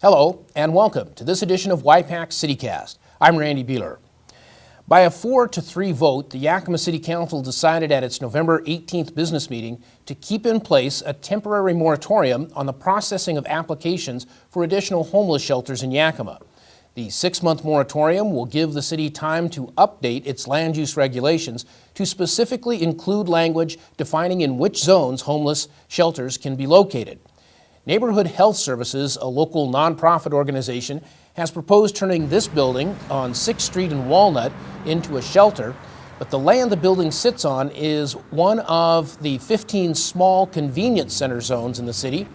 Hello and welcome to this edition of Y-PAC CityCast. I'm Randy Beeler. By a 4-3 vote, the Yakima City Council decided at its November 18th business meeting to keep in place a temporary moratorium on the processing of applications for additional homeless shelters in Yakima. The 6-month moratorium will give the city time to update its land use regulations to specifically include language defining in which zones homeless shelters can be located. Neighborhood Health Services, a local nonprofit organization, has proposed turning this building on 6th Street in Walnut into a shelter, but the land the building sits on is one of the 15 small convenience center zones in the city.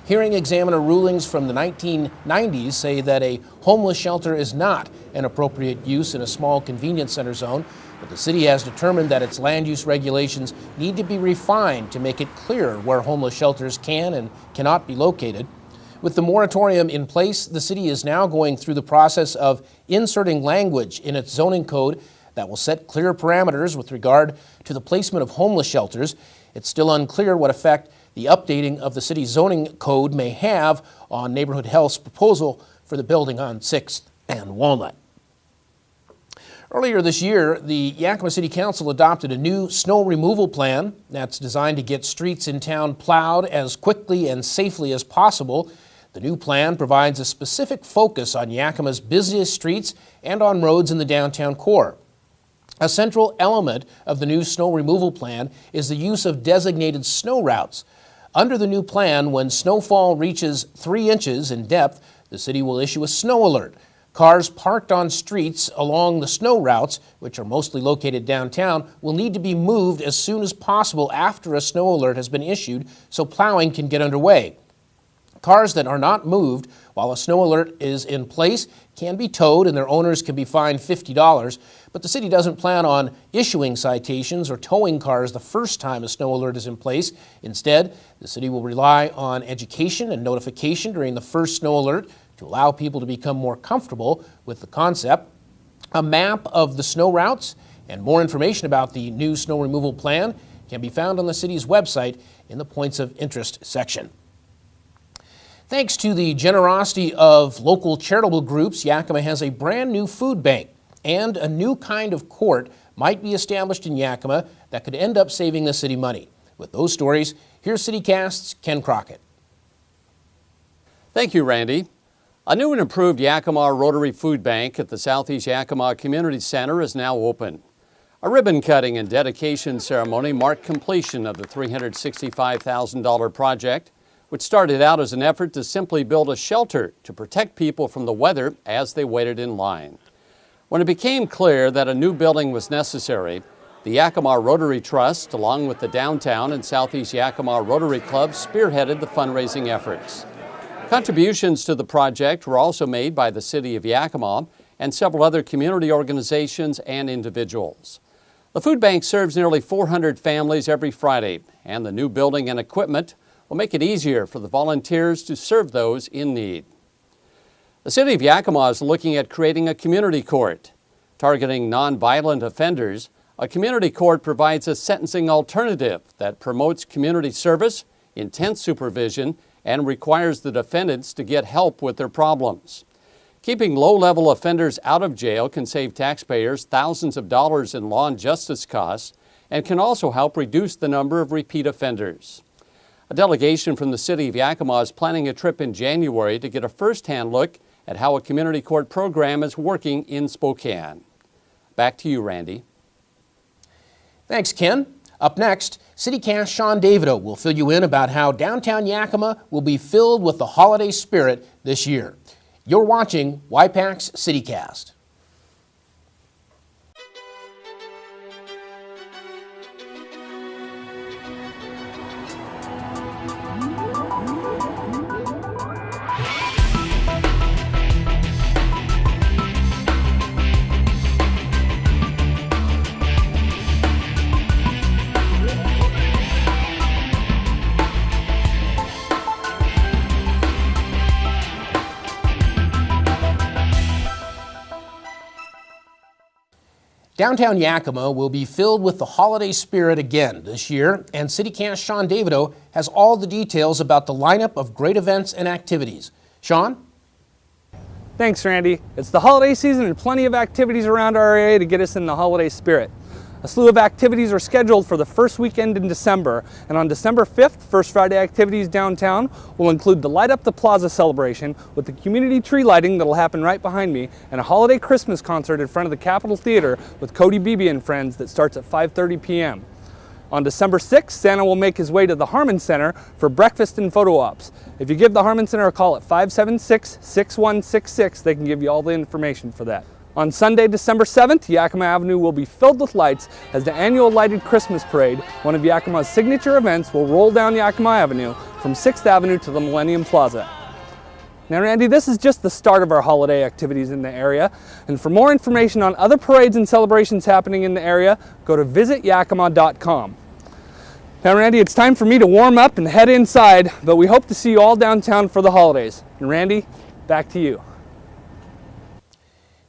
Hearing examiner rulings from the 1990s say that a homeless shelter is not an appropriate use in a small convenience center zone, but the city has determined that its land use regulations need to be refined to make it clear where homeless shelters can and cannot be located. With the moratorium in place, the city is now going through the process of inserting language in its zoning code that will set clear parameters with regard to the placement of homeless shelters. It's still unclear what effect the updating of the city's zoning code may have on Neighborhood Health's proposal for the building on 6th and Walnut. Earlier this year, the Yakima City Council adopted a new snow removal plan that's designed to get streets in town plowed as quickly and safely as possible. The new plan provides a specific focus on Yakima's busiest streets and on roads in the downtown core. A central element of the new snow removal plan is the use of designated snow routes. Under the new plan, when snowfall reaches 3 inches in depth, the city will issue a snow alert. Cars parked on streets along the snow routes, which are mostly located downtown, will need to be moved as soon as possible after a snow alert has been issued so plowing can get underway. Cars that are not moved while a snow alert is in place can be towed and their owners can be fined $50, but the city doesn't plan on issuing citations or towing cars the first time a snow alert is in place. Instead, the city will rely on education and notification during the first snow alert to allow people to become more comfortable with the concept. A map of the snow routes and more information about the new snow removal plan can be found on the city's website in the Points of Interest section. Thanks to the generosity of local charitable groups, Yakima has a brand new food bank, and a new kind of court might be established in Yakima that could end up saving the city money. With those stories, here's CityCast's Ken Crockett. Thank you, Randy. A new and improved Yakima Rotary Food Bank at the Southeast Yakima Community Center is now open. A ribbon cutting and dedication ceremony marked completion of the $365,000 project, which started out as an effort to simply build a shelter to protect people from the weather as they waited in line. When it became clear that a new building was necessary, the Yakima Rotary Trust, along with the Downtown and Southeast Yakima Rotary Club, spearheaded the fundraising efforts. Contributions to the project were also made by the City of Yakima and several other community organizations and individuals. The food bank serves nearly 400 families every Friday, and the new building and equipment will make it easier for the volunteers to serve those in need. The City of Yakima is looking at creating a community court. Targeting nonviolent offenders, a community court provides a sentencing alternative that promotes community service, intense supervision, and requires the defendants to get help with their problems. Keeping low-level offenders out of jail can save taxpayers thousands of dollars in law and justice costs and can also help reduce the number of repeat offenders. A delegation from the City of Yakima is planning a trip in January to get a first-hand look at how a community court program is working in Spokane. Back to you, Randy. Thanks, Ken. Up next, CityCast Sean Davido will fill you in about how downtown Yakima will be filled with the holiday spirit this year. You're watching Y-PAC's CityCast. Downtown Yakima will be filled with the holiday spirit again this year, and CityCast Sean Davido has all the details about the lineup of great events and activities. Sean? Thanks, Randy. It's the holiday season and plenty of activities around our area to get us in the holiday spirit. A slew of activities are scheduled for the first weekend in December, and on December 5th, First Friday activities downtown will include the Light Up the Plaza celebration with the community tree lighting that'll happen right behind me, and a holiday Christmas concert in front of the Capitol Theater with Cody Beebe and friends that starts at 5:30 p.m. On December 6th, Santa will make his way to the Harmon Center for breakfast and photo ops. If you give the Harmon Center a call at 576-6166, they can give you all the information for that. On Sunday, December 7th, Yakima Avenue will be filled with lights as the annual Lighted Christmas Parade, one of Yakima's signature events, will roll down Yakima Avenue from 6th Avenue to the Millennium Plaza. Now, Randy, this is just the start of our holiday activities in the area, and for more information on other parades and celebrations happening in the area, go to visityakima.com. Now, Randy, it's time for me to warm up and head inside, but we hope to see you all downtown for the holidays. And Randy, back to you.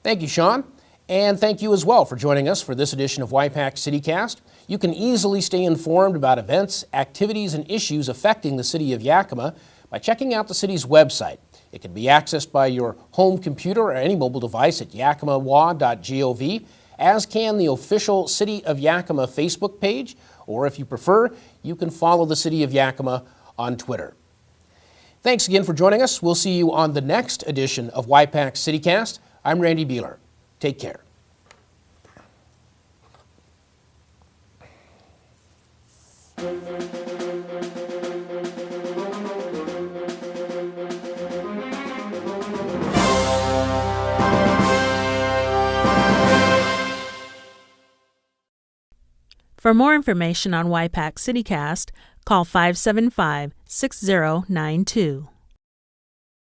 Thank you, Sean. And thank you as well for joining us for this edition of Y-PAC CityCast. You can easily stay informed about events, activities, and issues affecting the city of Yakima by checking out the city's website. It can be accessed by your home computer or any mobile device at yakimawa.gov, as can the official City of Yakima Facebook page, or if you prefer, you can follow the City of Yakima on Twitter. Thanks again for joining us. We'll see you on the next edition of Y-PAC CityCast. I'm Randy Beeler. Take care. For more information on Y-PAC CityCast, call 575-6092.